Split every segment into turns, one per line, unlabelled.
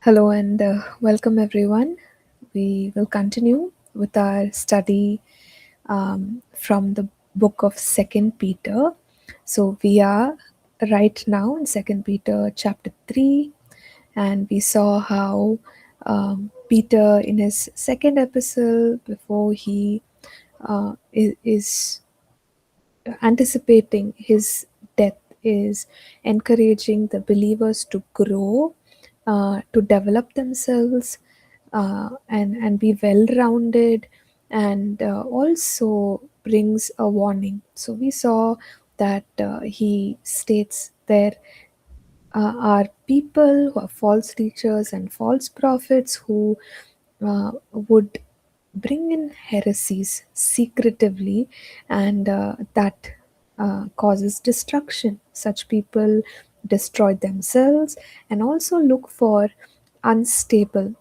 Hello and welcome everyone. We will continue with our study from the book of Second Peter. So we are right now in Second Peter chapter 3, and we saw how Peter in his second epistle before he is anticipating his death is encouraging the believers to grow, to develop themselves, and be well rounded, and also brings a warning. So we saw that he states there are people who are false teachers and false prophets who would bring in heresies secretively, and that causes destruction. Such people destroy themselves and also look for unstable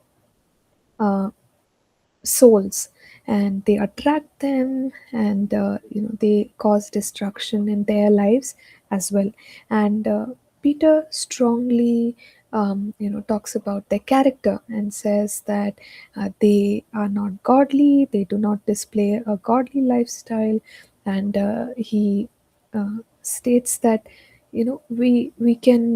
uh, souls, and they attract them, and they cause destruction in their lives as well. And Peter strongly talks about their character and says that they are not godly, they do not display a godly lifestyle. And he states that we can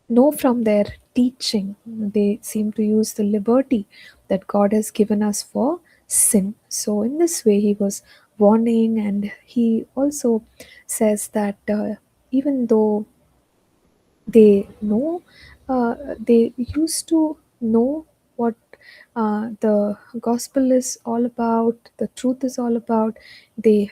know from their teaching. They seem to use the liberty that God has given us for sin. So, in this way, he was warning, and he also says that even though they used to know what the gospel is all about, the truth is all about, they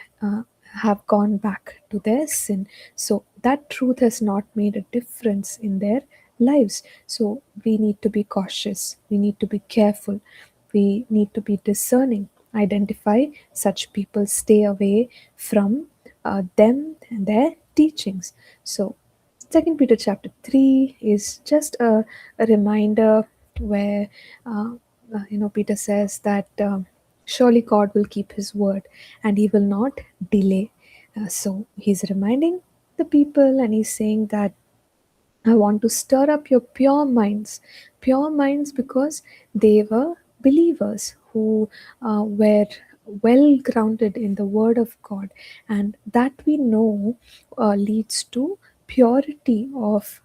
have gone back to their sin. So that truth has not made a difference in their lives. So we need to be cautious, we need to be careful, we need to be discerning, identify such people, stay away from them and their teachings. So Second Peter chapter 3 is just a reminder where Peter says that surely God will keep his word and he will not delay. So he's reminding the people, and he's saying that I want to stir up your pure minds, because they were believers who were well grounded in the Word of God, and that we know leads to purity of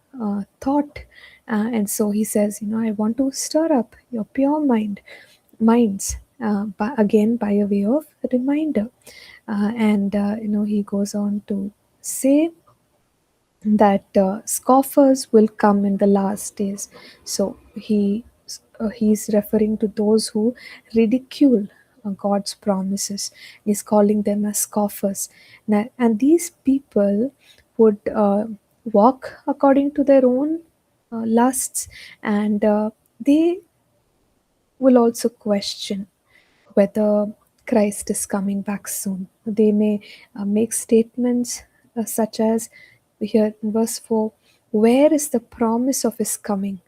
thought. And so he says, I want to stir up your pure minds. Again, by a way of reminder, and he goes on to say that scoffers will come in the last days. So he's referring to those who ridicule God's promises. He's calling them as scoffers. Now, and these people would walk according to their own lusts, and they will also question whether Christ is coming back soon. They may make statements such as here in verse 4, where is the promise of his coming?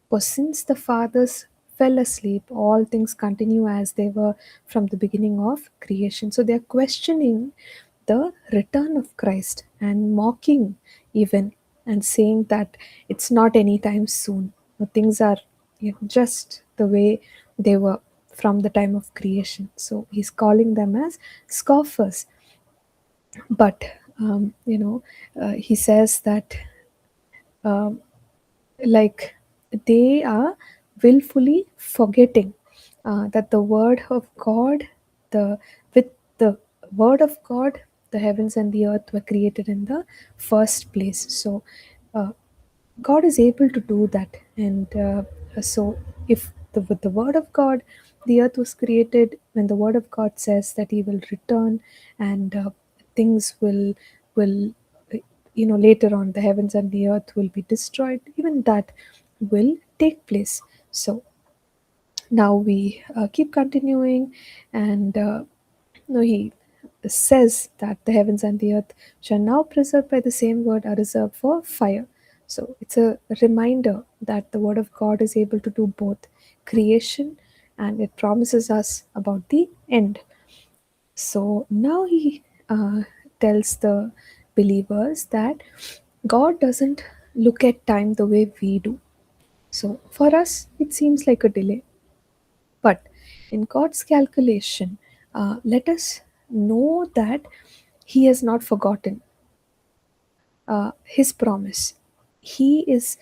For since the fathers fell asleep, all things continue as they were from the beginning of creation. So they are questioning the return of Christ and mocking even, and saying that it's not anytime soon. Things are just the way they were from the time of creation. So he's calling them as scoffers. But he says that um, like they are willfully forgetting that the word of God, the with the word of God, the heavens and the earth were created in the first place. So uh, God is able to do that, and so if with the word of God, the earth was created, when the word of God says that He will return, and things will later on the heavens and the earth will be destroyed, even that will take place. So now we keep continuing, and he says that the heavens and the earth shall now preserved by the same word are reserved for fire. So it's a reminder that the word of God is able to do both creation, and it promises us about the end. So now he tells the believers that God doesn't look at time the way we do. So for us, it seems like a delay. But in God's calculation, let us know that He has not forgotten His promise. He is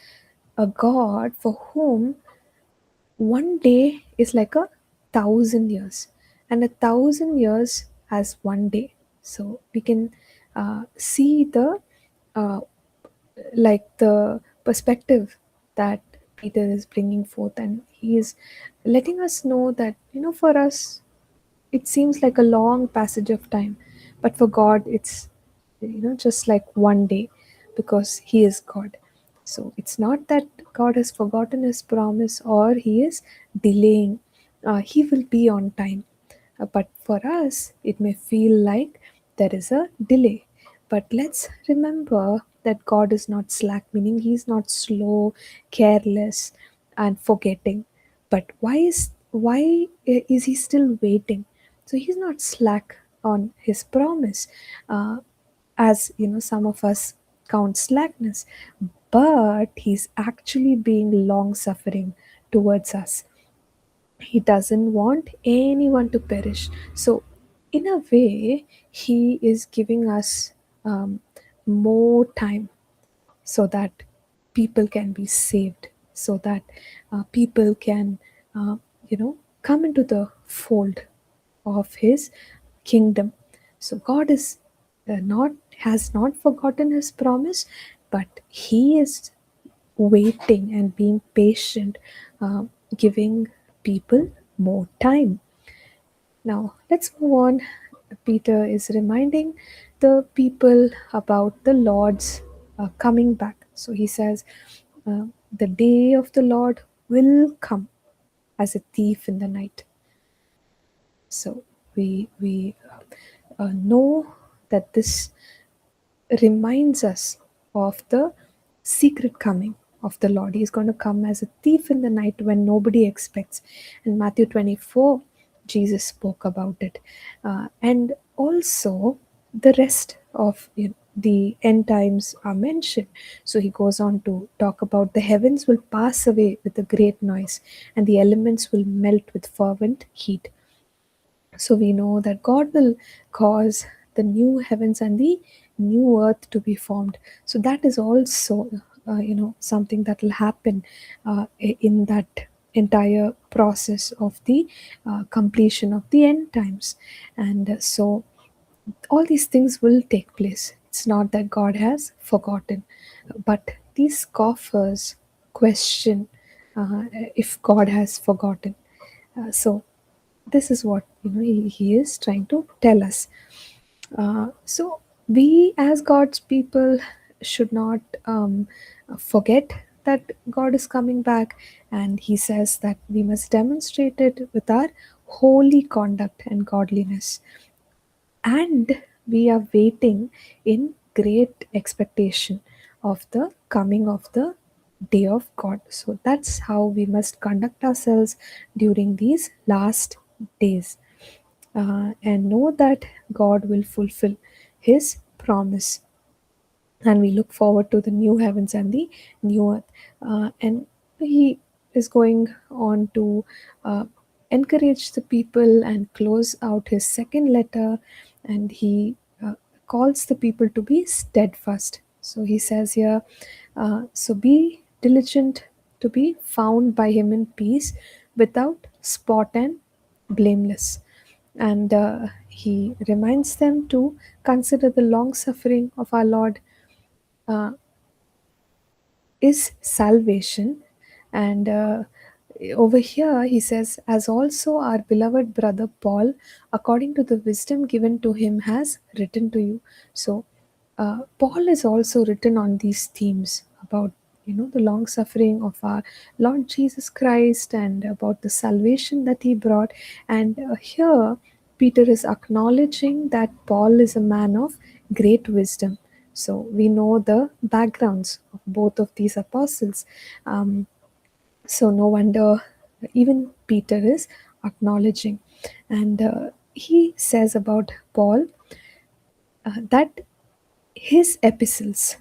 a God for whom one day is like 1,000 years, and 1,000 years as one day. So we can see the uh, the perspective that Peter is bringing forth, and he is letting us know that, for us it seems like a long passage of time, but for God it's, just like one day, because He is God. So it's not that God has forgotten His promise or He is delaying. He will be on time. But for us, it may feel like there is a delay. But let's remember that God is not slack, meaning He's not slow, careless, and forgetting. But why is He still waiting? So He's not slack on His promise, as some of us count slackness, but He's actually being long suffering towards us. He doesn't want anyone to perish. So, in a way, He is giving us more time so that people can be saved, so that people can, uh, come into the fold of His kingdom. So, God is not has not forgotten His promise, but He is waiting and being patient, uh, giving people more time. Now, let's move on. Peter is reminding the people about the Lord's coming back. So he says, the day of the Lord will come as a thief in the night. So we know that this reminds us of the secret coming of the Lord. He's going to come as a thief in the night when nobody expects. In Matthew 24, Jesus spoke about it. And also, the rest of the end times are mentioned. So he goes on to talk about the heavens will pass away with a great noise, and the elements will melt with fervent heat. So we know that God will cause the new heavens and the new earth to be formed. So that is also, something that will happen in that entire process of the completion of the end times. And so all these things will take place. It's not that God has forgotten, but these scoffers question if God has forgotten. So this is what he is trying to tell us. So we as God's people should not forget that God is coming back, and he says that we must demonstrate it with our holy conduct and godliness, and we are waiting in great expectation of the coming of the day of God. So that's how we must conduct ourselves during these last days, and know that God will fulfill His promise, and we look forward to the new heavens and the new earth. And he is going on to encourage the people and close out his second letter, and he calls the people to be steadfast. So he says here, so be diligent to be found by him in peace, without spot and blameless. And he reminds them to consider the long suffering of our Lord uh, is salvation. And over here he says, as also our beloved brother Paul, according to the wisdom given to him, has written to you. So Paul is also written on these themes about the long suffering of our Lord Jesus Christ, and about the salvation that he brought. And here Peter is acknowledging that Paul is a man of great wisdom. So we know the backgrounds of both of these apostles. So no wonder even Peter is acknowledging. And he says about Paul that his epistles,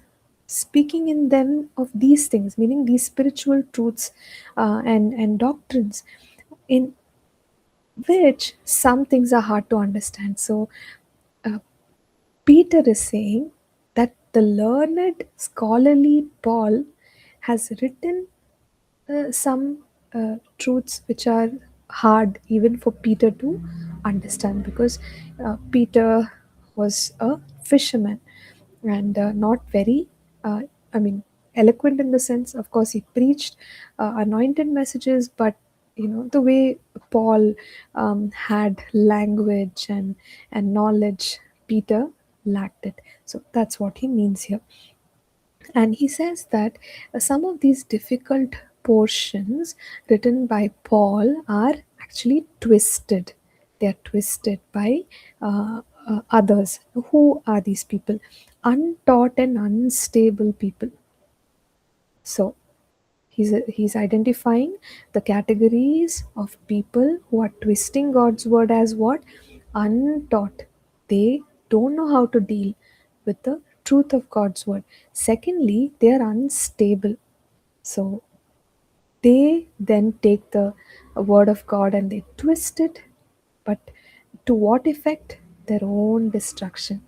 speaking in them of these things, meaning these spiritual truths and doctrines, in which some things are hard to understand. So uh, Peter is saying that the learned, scholarly Paul has written some truths which are hard even for Peter to understand, because Peter was a fisherman and not very, uh, I mean, eloquent in the sense, of course, he preached anointed messages, but the way Paul had language and knowledge, Peter lacked it. So that's what he means here. And he says that some of these difficult portions written by Paul are actually twisted. They are twisted by others. Who are these people? Untaught and unstable people. So he's identifying the categories of people who are twisting God's word as what? Untaught. They don't know how to deal with the truth of God's word. Secondly, they are unstable. So they then take the word of God and they twist it, but to what effect? Their own destruction.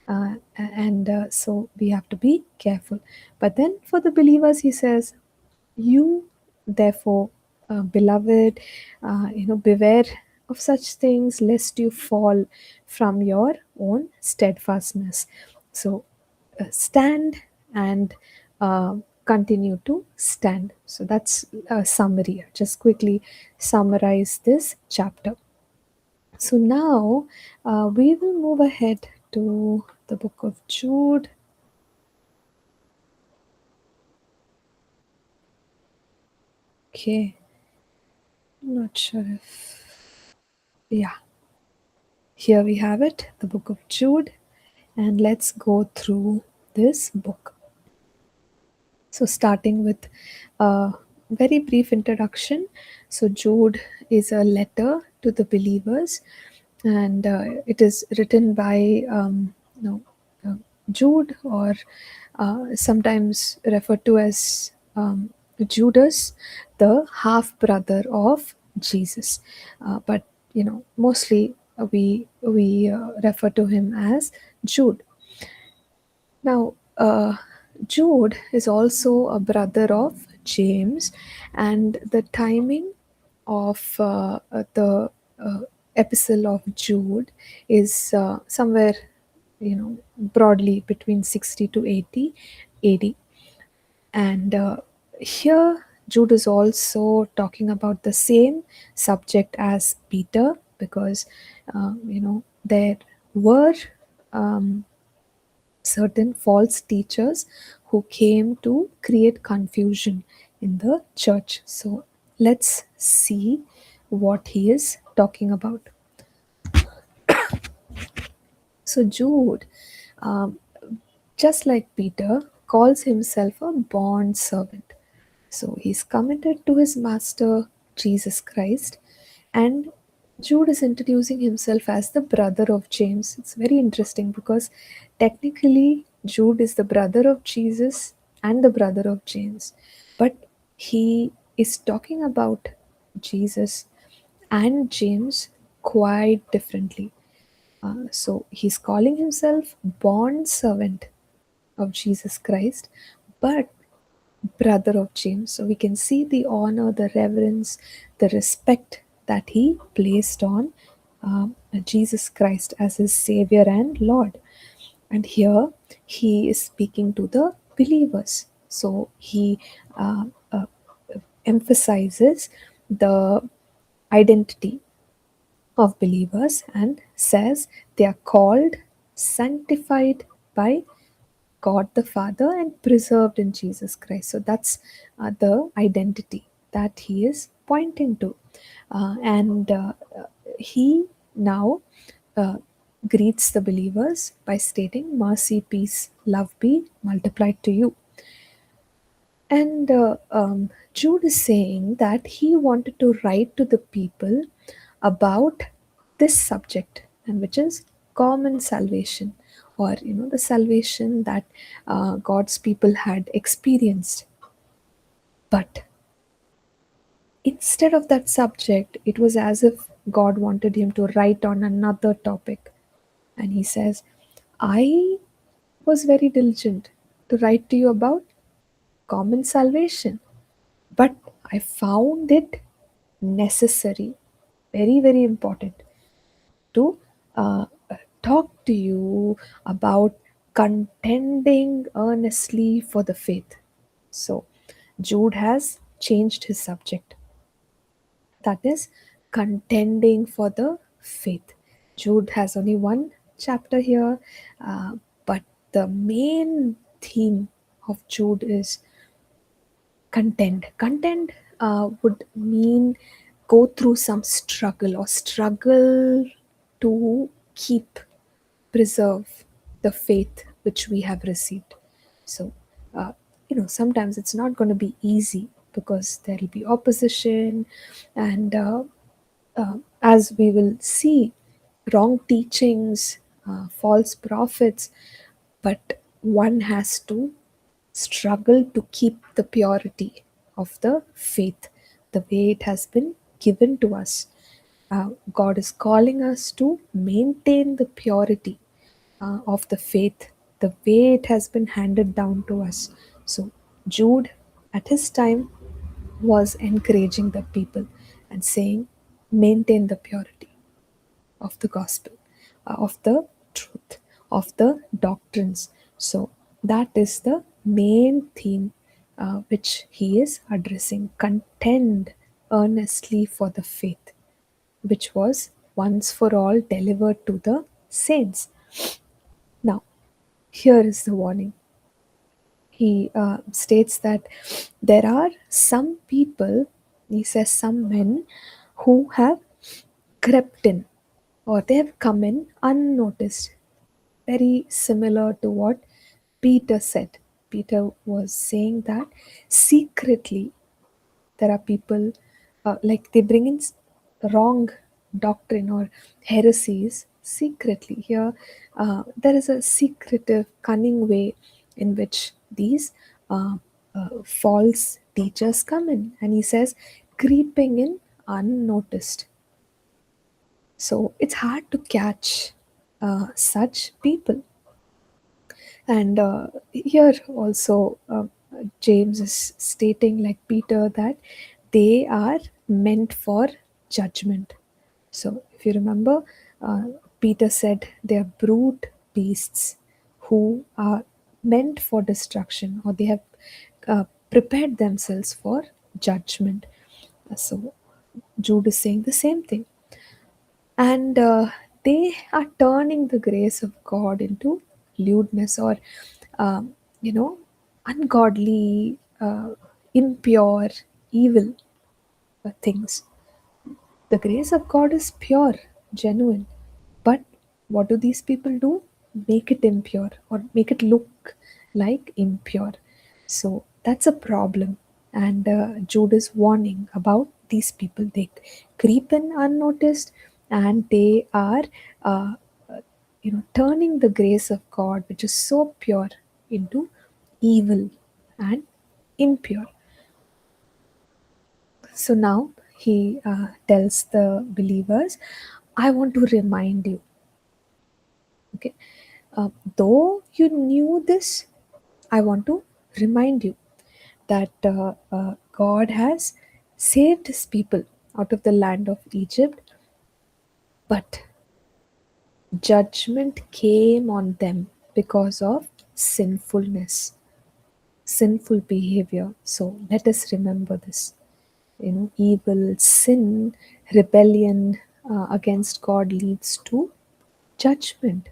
So we have to be careful. But then for the believers, he says, you, therefore, beloved, beware of such things, lest you fall from your own steadfastness. So, stand and continue to stand. So, that's a summary. Just quickly summarize this chapter. So, now we will move ahead to the book of Jude. Okay, not sure if. Yeah, here we have it, the book of Jude, and let's go through this book. So, starting with a very brief introduction. So, Jude is a letter to the believers, and it is written by uh, Jude, or sometimes referred to as Judas, the half brother of Jesus. But mostly we refer to him as Jude. Now, Jude is also a brother of James, and the timing of the epistle of Jude is somewhere, broadly between 60 to 80 AD. And here, Jude is also talking about the same subject as Peter, because, there were. Certain false teachers who came to create confusion in the church. So let's see what he is talking about. So Jude, um, just like Peter, calls himself a bond servant. So he's committed to his master, Jesus Christ, and Jude is introducing himself as the brother of James. It's very interesting because technically Jude is the brother of Jesus and the brother of James, but he is talking about Jesus and James quite differently. So he's calling himself bond servant of Jesus Christ, but brother of James. So we can see the honor, the reverence, the respect that he placed on Jesus Christ as his Savior and Lord. And here he is speaking to the believers. So he uh, uh, emphasizes the identity of believers and says they are called, sanctified by God the Father, and preserved in Jesus Christ. So that's the identity that he is pointing to. And he now uh, greets the believers by stating, mercy, peace, love be multiplied to you. And Jude is saying that he wanted to write to the people about this subject, and which is common salvation, or the salvation that God's people had experienced. But instead of that subject, it was as if God wanted him to write on another topic. And he says, I was very diligent to write to you about common salvation, but I found it necessary, very, very important, to uh, talk to you about contending earnestly for the faith. So, Jude has changed his subject. That is contending for the faith. Jude has only one chapter here, but the main theme of Jude is contend. Contend would mean go through some struggle or struggle to keep, preserve the faith which we have received. So, uh, sometimes it's not going to be easy because there will be opposition, and as we will see, wrong teachings, false prophets, but one has to struggle to keep the purity of the faith the way it has been given to us. God is calling us to maintain the purity of the faith the way it has been handed down to us. So, Jude at his time was encouraging the people and saying, maintain the purity of the gospel, of the truth, of the doctrines. So that is the main theme which he is addressing. Contend earnestly for the faith, which was once for all delivered to the saints. Now, here is the warning. He states that there are some people, he says, some men who have crept in, or they have come in unnoticed, very similar to what Peter said. Peter was saying that secretly there are people, like they bring in wrong doctrine or heresies secretly. Here, there is a secretive, cunning way in which these false teachers come in. And he says, creeping in unnoticed. So it's hard to catch such people. And here also, James is stating, like Peter, that they are meant for judgment. So, if you remember, Peter said they are brute beasts who are meant for destruction, or they have prepared themselves for judgment. So, Jude is saying the same thing. And they are turning the grace of God into lewdness, or you know ungodly, impure, evil things. The grace of God is pure, genuine, but what do these people do? Make it impure, or make it look like impure. So that's a problem. And Jude is warning about these people. They creep in unnoticed, and they are uh, turning the grace of God, which is so pure, into evil and impure. So now he tells the believers, I want to remind you, okay, uh, though you knew this, I want to remind you that God has saved his people out of the land of Egypt, but judgment came on them because of sinfulness, sinful behavior. So let us remember this. Evil, sin, rebellion against God leads to judgment.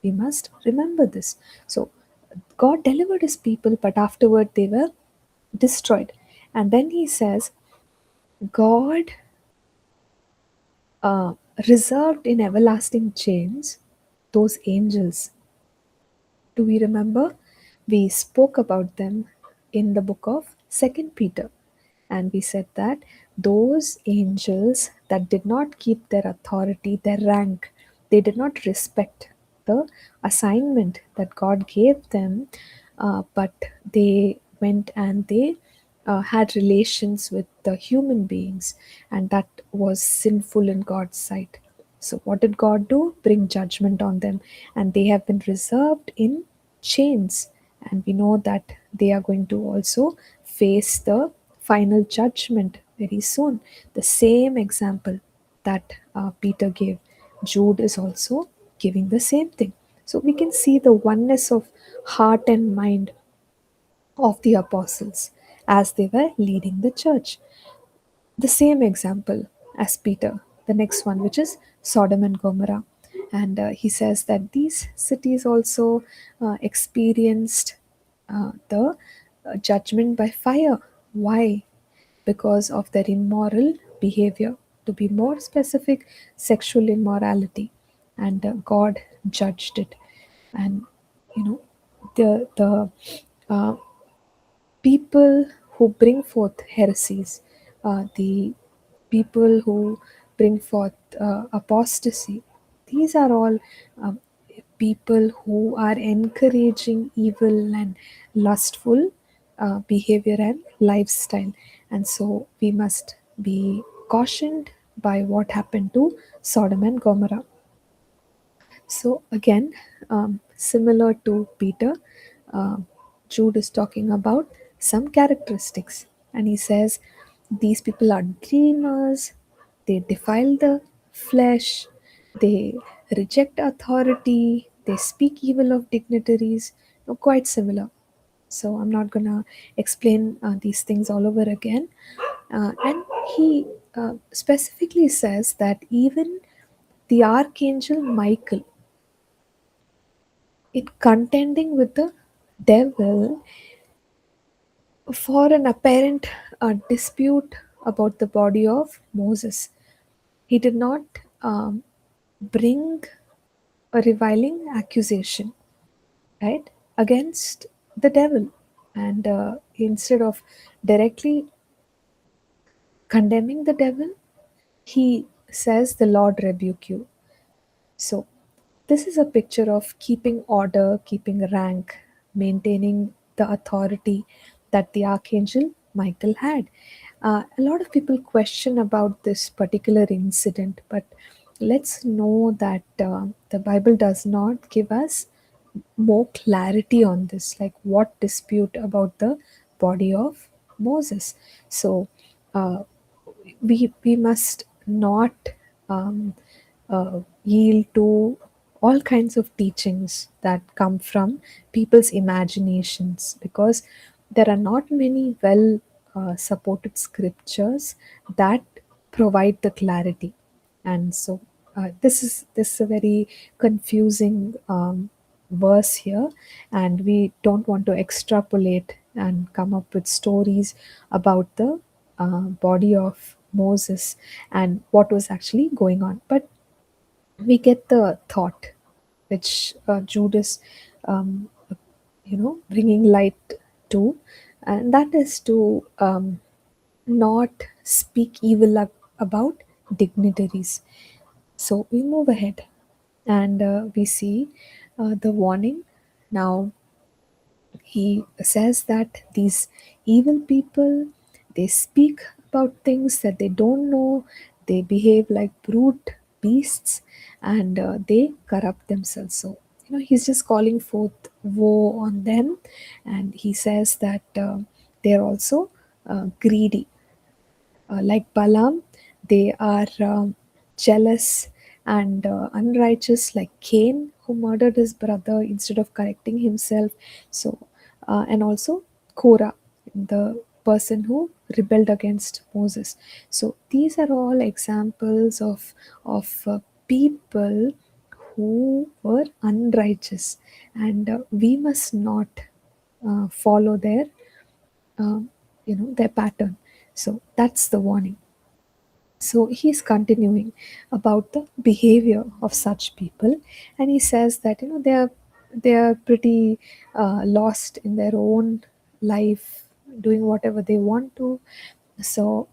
We must remember this. So God delivered his people, but afterward they were destroyed. And then he says, God uh, reserved in everlasting chains those angels. Do we remember? We spoke about them in the book of Second Peter, and we said that those angels that did not keep their authority, their rank, they did not respect. the assignment that God gave them, but they went and they had relations with the human beings, and that was sinful in God's sight. So, what did God do? Bring judgment on them, and they have been reserved in chains. And we know that they are going to also face the final judgment very soon. The same example that Peter gave, Jude is also giving the same thing. So, we can see the oneness of heart and mind of the apostles as they were leading the church. The same example as Peter, the next one, which is Sodom and Gomorrah. And he says that these cities also experienced the judgment by fire. Why? Because of their immoral behavior. To be more specific, sexual immorality. And God judged it. And you know, the people who bring forth heresies, the people who bring forth apostasy, these are all um, people who are encouraging evil and lustful behavior and lifestyle. And so we must be cautioned by what happened to Sodom and Gomorrah. So again, similar to Peter, uh, Jude is talking about some characteristics, and he says these people are dreamers, they defile the flesh, they reject authority, they speak evil of dignitaries. Quite similar. So I'm not gonna explain these things all over again. And he specifically says that even the archangel Michael, it contending with the devil for an apparent dispute about the body of Moses. He did not bring a reviling accusation, right, against the devil. And instead of directly condemning the devil, he says, "The Lord rebuke you." So, this is a picture of keeping order, keeping rank, maintaining the authority that the Archangel Michael had. A lot of people question about this particular incident, but let's know that the Bible does not give us more clarity on this, like what dispute about the body of Moses. So, uh, we must not yield to all kinds of teachings that come from people's imaginations, because there are not many well supported scriptures that provide the clarity. And so this is a very confusing verse here, and we don't want to extrapolate and come up with stories about the body of Moses and what was actually going on. But we get the thought which Judas, um, bringing light to, and that is to not speak evil about dignitaries. So we move ahead, and we see the warning. Now he says that these evil people, they speak about things that they don't know, they behave like brute beasts, and they corrupt themselves. So he's just calling forth woe on them, and he says that they're also greedy, like Balaam. They are jealous and unrighteous, like Cain, who murdered his brother instead of correcting himself. So, and also Korah, the person who rebelled against Moses. So these are all examples of people who were unrighteous, and we must not follow um, their pattern. So that's the warning. So he's continuing about the behavior of such people, and he says that they are pretty lost in their own life, doing whatever they want to. So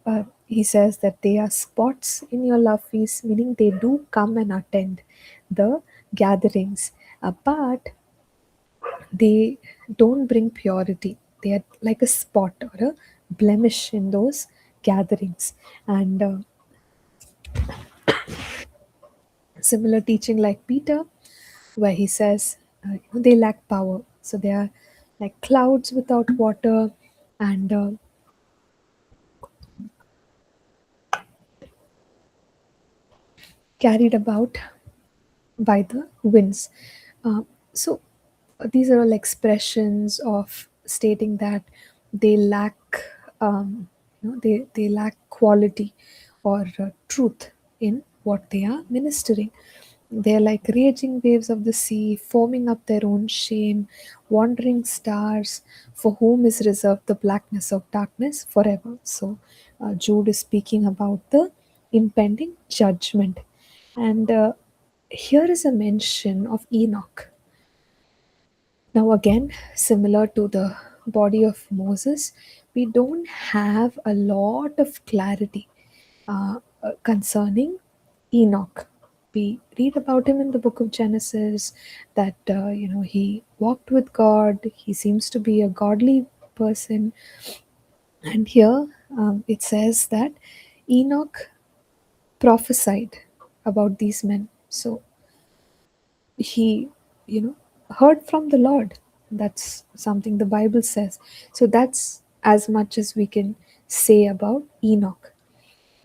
he says that they are spots in your love feast, meaning they do come and attend the gatherings, but they don't bring purity. They are like a spot or a blemish in those gatherings. And similar teaching like Peter, where he says they lack power. So they are like clouds without water, and carried about by the winds. Uh, so these are all expressions of stating that they lack, they lack quality or truth in what they are ministering. They're like raging waves of the sea, foaming up their own shame, wandering stars, for whom is reserved the blackness of darkness forever. So, Jude is speaking about the impending judgment. And here is a mention of Enoch. Now, again, similar to the body of Moses, we don't have a lot of clarity concerning Enoch. We read about him in the book of Genesis that he walked with God. He seems to be a godly person, and here it says that Enoch prophesied about these men. So he heard from the Lord. That's something the Bible says. So that's as much as we can say about Enoch.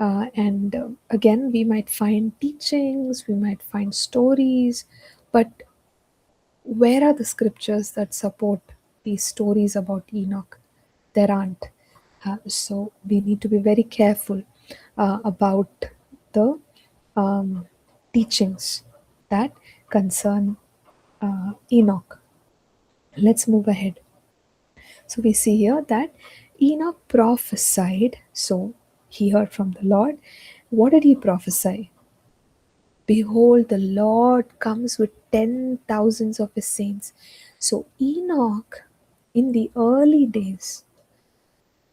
And again, we might find teachings, we might find stories, but where are the scriptures that support these stories about Enoch? There aren't. So we need to be very careful about the um, teachings that concern Enoch. Let's move ahead. So we see here that Enoch prophesied, so he heard from the Lord. What did he prophesy? Behold, the Lord comes with 10,000s of his saints. So Enoch, in the early days,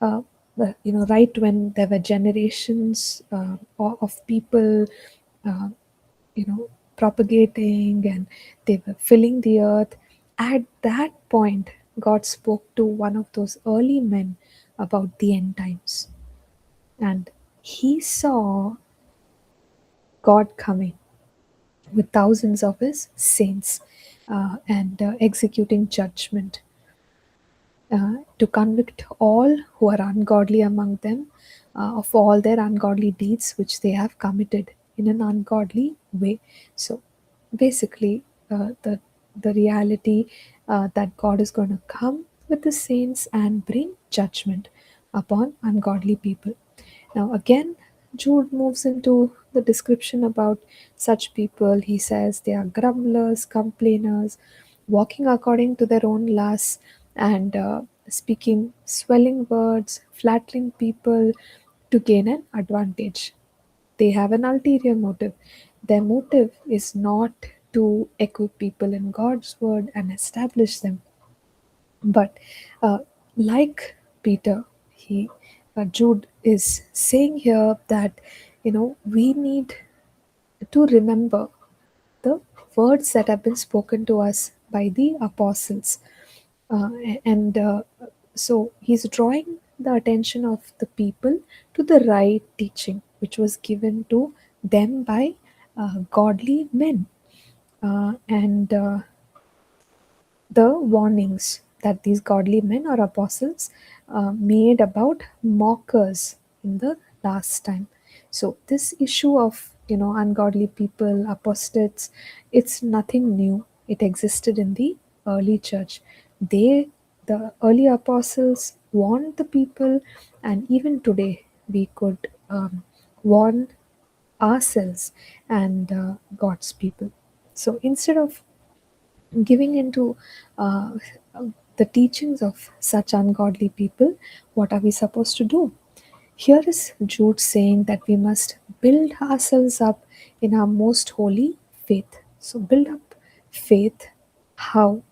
uh, right when there were generations of people, uh, propagating, and they were filling the earth. At that point, God spoke to one of those early men about the end times, and he saw God coming with thousands of his saints and executing judgment to convict all who are ungodly among them of all their ungodly deeds which they have committed in an ungodly way. So basically, the reality that God is going to come with the saints and bring judgment upon ungodly people. Now, again, Jude moves into the description about such people. He says they are grumblers, complainers, walking according to their own lusts, and speaking swelling words, flattering people to gain an advantage. They have an ulterior motive. Their motive is not to equip people in God's word and establish them, but like Peter, he Jude is saying here that we need to remember the words that have been spoken to us by the apostles, and so he's drawing the attention of the people to the right teaching, which was given to them by godly men, and the warnings that these godly men or apostles made about mockers in the last time. So this issue of ungodly people, apostates, it's nothing new. It existed in the early church. The early apostles warned the people, and even today we could warn ourselves and God's people. So instead of giving into uh, the teachings of such ungodly people, what are we supposed to do? Here is Jude saying that we must build ourselves up in our most holy faith. So, build up faith. How?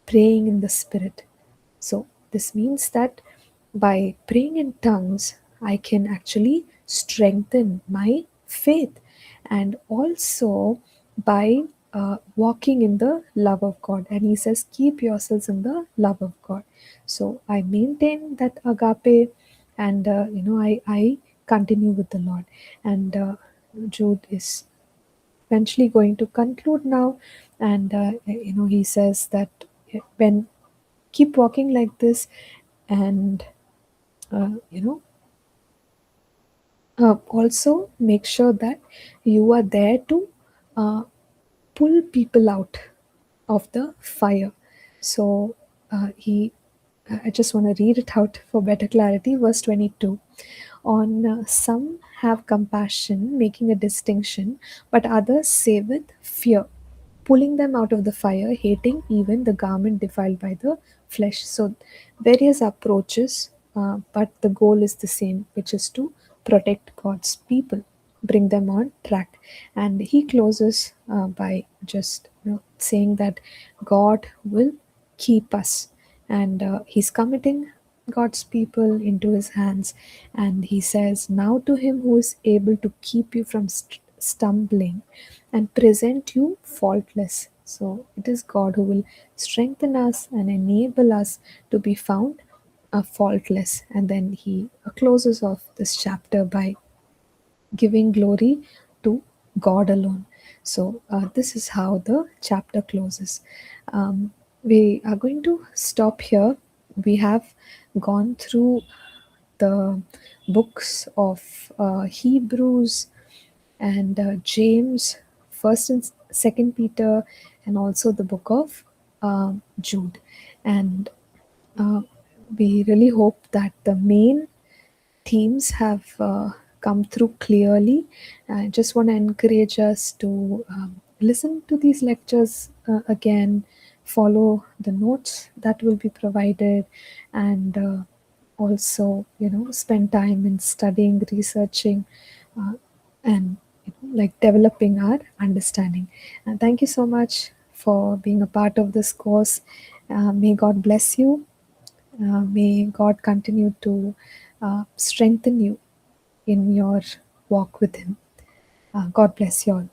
Praying in the Spirit. So, this means that by praying in tongues, I can actually strengthen my faith, and also by walking in the love of God. And he says, keep yourselves in the love of God. So I maintain that agape, and I continue with the Lord. And Jude is eventually going to conclude now, and he says that when keep walking like this, and uh, you know also make sure that you are there to uh, pull people out of the fire. So he I just want to read it out for better clarity. Verse 22. On some have compassion, making a distinction, but others say with fear, pulling them out of the fire, hating even the garment defiled by the flesh. So, various approaches, but the goal is the same, which is to protect God's people, bring them on track. And he closes by just saying that God will keep us, and he's committing God's people into his hands. And he says, now to him who is able to keep you from stumbling and present you faultless. So it is God who will strengthen us and enable us to be found faultless. And then he closes off this chapter by giving glory to God alone. So, this is how the chapter closes. We are going to stop here. We have gone through the books of Hebrews and James, First and Second Peter, and also the book of Jude. And uh, we really hope that the main themes have come through clearly. I just want to encourage us to listen to these lectures again, follow the notes that will be provided, and also, spend time in studying, researching, uh, and like developing our understanding. And thank you so much for being a part of this course. May God bless you. May God continue to strengthen you in your walk with Him. God bless you all.